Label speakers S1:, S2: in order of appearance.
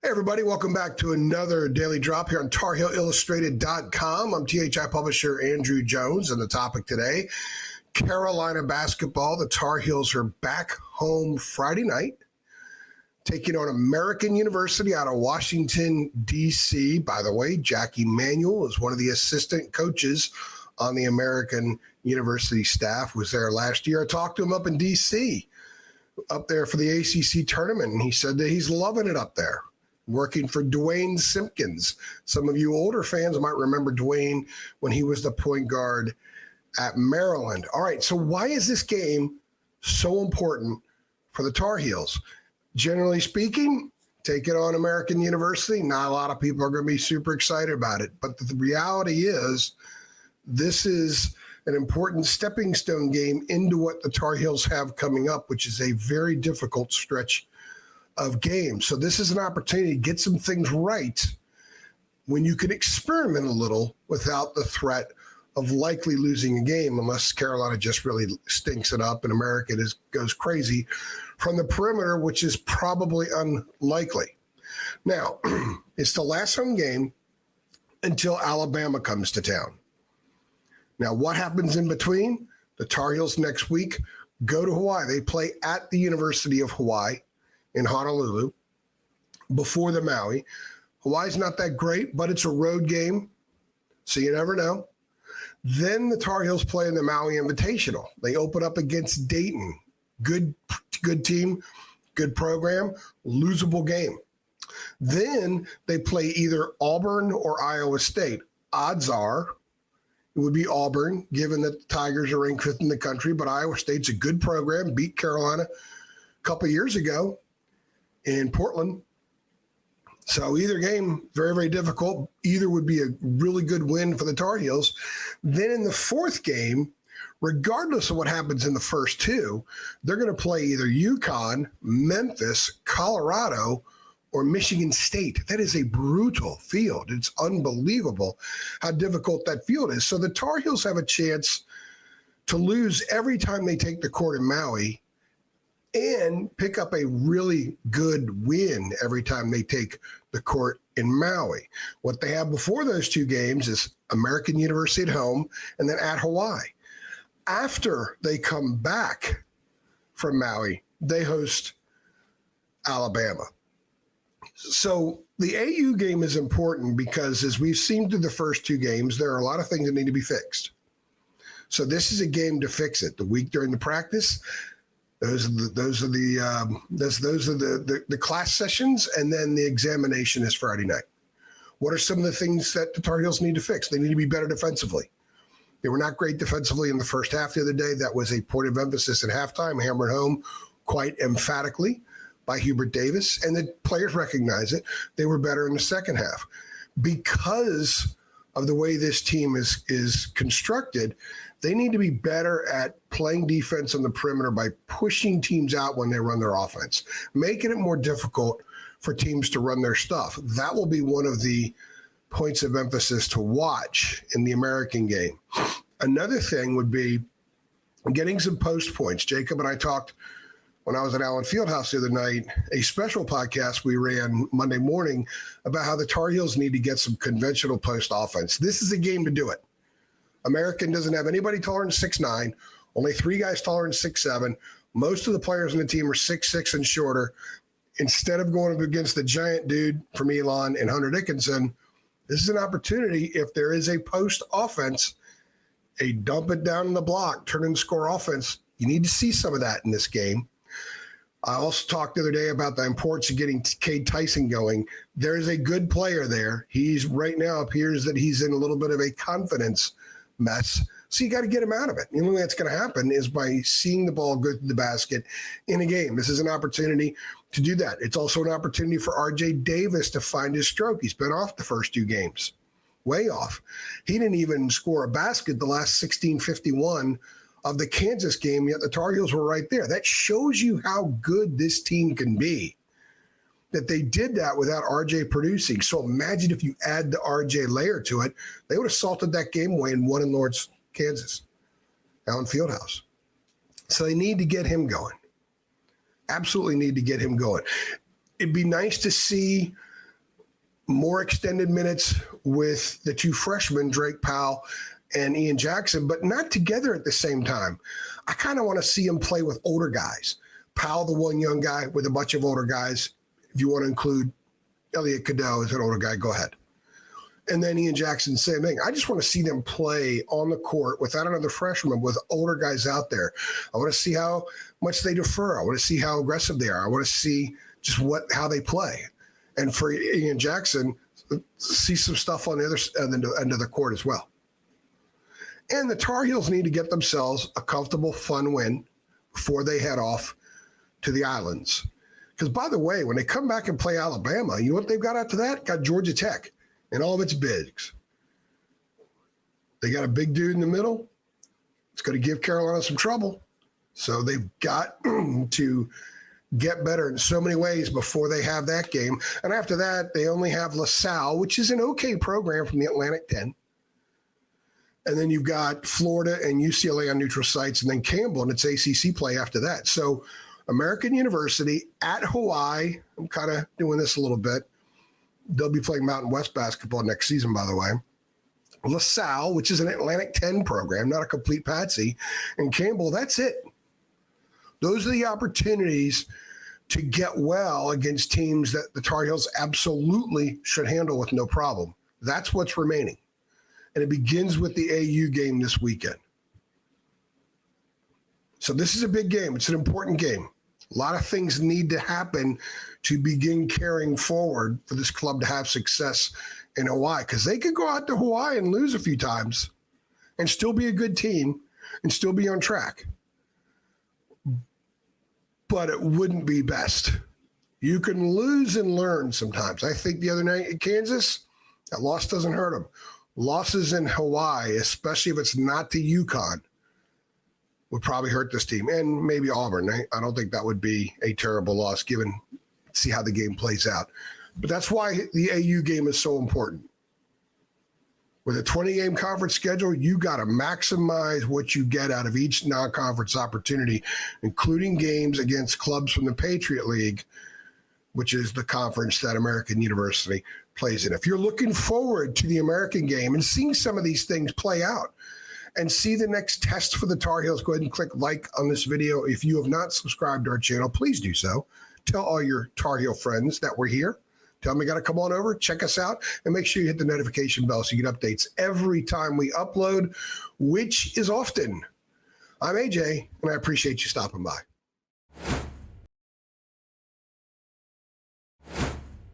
S1: Hey, everybody, welcome back to another Daily Drop here on TarHeelIllustrated.com. I'm THI publisher Andrew Jones, and the topic today, Carolina basketball. The Tar Heels are back home Friday night, taking on American University out of Washington, D.C. By the way, Jackie Manuel is one of the assistant coaches on the American University staff, was there last year. I talked to him up in D.C., up there for the ACC tournament, and he said that he's loving it up there, working for Dwayne Simpkins. Some of you older fans might remember Dwayne when he was the point guard at Maryland. All right, so why is this game so important for the Tar Heels? Generally speaking, take it on American University. Not a lot of people are going to be super excited about it, but the reality is this is an important stepping stone game into what the Tar Heels have coming up, which is a very difficult stretch of games. So this is an opportunity to get some things right when you can experiment a little without the threat of likely losing a game, unless Carolina just really stinks it up and America goes crazy from the perimeter, which is probably unlikely. Now, it's the last home game until Alabama comes to town. Now, what happens in between? The Tar Heels next week go to Hawaii. They play at the University of Hawaii in Honolulu before the Maui. Hawaii's not that great, but it's a road game, so you never know. Then the Tar Heels play in the Maui Invitational. They open up against Dayton. Good team, good program, losable game. Then they play either Auburn or Iowa State. Odds are it would be Auburn, given that the Tigers are ranked fifth in the country, but Iowa State's a good program, beat Carolina a couple years ago in Portland. So either game, very, very difficult. Either would be a really good win for the Tar Heels. Then in the fourth game, regardless of what happens in the first two, they're going to play either UConn, Memphis, Colorado, or Michigan State. That is a brutal field. It's unbelievable how difficult that field is. So the Tar Heels have a chance to lose every time they take the court in Maui and pick up a really good win every time they take the court in Maui. What they have before those two games is American University at home and then at Hawaii. After they come back from Maui, they host Alabama. So the AU game is important because, as we've seen through the first two games, there are a lot of things that need to be fixed. So this is a game to fix it. The week during the practice, those are the class sessions, and then the examination is Friday night. What are some of the things that the Tar Heels need to fix? They need to be better defensively. They were not great defensively in the first half the other day. That was a point of emphasis at halftime, hammered home quite emphatically by Hubert Davis, and the players recognize it. They were better in the second half. Because of the way this team is constructed, they need to be better at playing defense on the perimeter by pushing teams out when they run their offense, making it more difficult for teams to run their stuff. That will be one of the points of emphasis to watch in the American game. Another thing would be getting some post points. Jacob and I talked when I was at Allen Fieldhouse the other night, a special podcast we ran Monday morning about how the Tar Heels need to get some conventional post offense. This is a game to do it. American doesn't have anybody taller than 6'9", only 3 guys taller than 6'7". Most of the players on the team are 6'6" and shorter. Instead of going up against the giant dude from Elon and Hunter Dickinson, this is an opportunity, if there is a post offense, a dump it down in the block, turn and score offense. You need to see some of that in this game. I also talked the other day about the importance of getting Cade Tyson going. There is a good player there. He's right now appears that he's in a little bit of a confidence mess. So you got to get him out of it. The only way that's going to happen is by seeing the ball go through the basket in a game. This is an opportunity to do that. It's also an opportunity for RJ Davis to find his stroke. He's been off the first two games, way off. He didn't even score a basket the last 16:51 of the Kansas game, yet the Tar Heels were right there. That shows you how good this team can be, that they did that without RJ producing. So imagine if you add the RJ layer to it, they would have salted that game away and won in Lawrence, Kansas, Allen Fieldhouse. So they need to get him going. Absolutely need to get him going. It'd be nice to see more extended minutes with the two freshmen, Drake Powell and Ian Jackson, but not together at the same time. I kind of want to see him play with older guys. Powell, the one young guy, with a bunch of older guys. If you want to include Elliot Cadeau as an older guy, go ahead. And then Ian Jackson, same thing. I just want to see them play on the court without another freshman, with older guys out there. I want to see how much they defer. I want to see how aggressive they are. I want to see just how they play. And for Ian Jackson, see some stuff on the other end of the court as well. And the Tar Heels need to get themselves a comfortable, fun win before they head off to the islands. Because, by the way, when they come back and play Alabama, you know what they've got after that? Got Georgia Tech and all of its bigs. They got a big dude in the middle. It's going to give Carolina some trouble. So they've got to get better in so many ways before they have that game. And after that, they only have LaSalle, which is an okay program from the Atlantic 10. And then you've got Florida and UCLA on neutral sites, and then Campbell, and it's ACC play after that. So American University at Hawaii, I'm kind of doing this a little bit. They'll be playing Mountain West basketball next season, by the way. LaSalle, which is an Atlantic 10 program, not a complete patsy, and Campbell, that's it. Those are the opportunities to get well against teams that the Tar Heels absolutely should handle with no problem. That's what's remaining. And it begins with the AU game this weekend. So this is a big game. It's an important game. A lot of things need to happen to begin carrying forward for this club to have success in Hawaii, because they could go out to Hawaii and lose a few times and still be a good team and still be on track. But it wouldn't be best. You can lose and learn sometimes. I think the other night at Kansas, that loss doesn't hurt them. Losses in Hawaii, especially if it's not to UConn, would probably hurt this team, and maybe Auburn. I don't think that would be a terrible loss, given see how the game plays out. But that's why the AU game is so important. With a 20-game conference schedule, you got to maximize what you get out of each non-conference opportunity, including games against clubs from the Patriot League, which is the conference that American University plays in. If you're looking forward to the American game and seeing some of these things play out and see the next test for the Tar Heels, go ahead and click like on this video. If you have not subscribed to our channel, please do so. Tell all your Tar Heel friends that we're here. Tell them you got to come on over, check us out, and make sure you hit the notification bell so you get updates every time we upload, which is often. I'm AJ, and I appreciate you stopping by.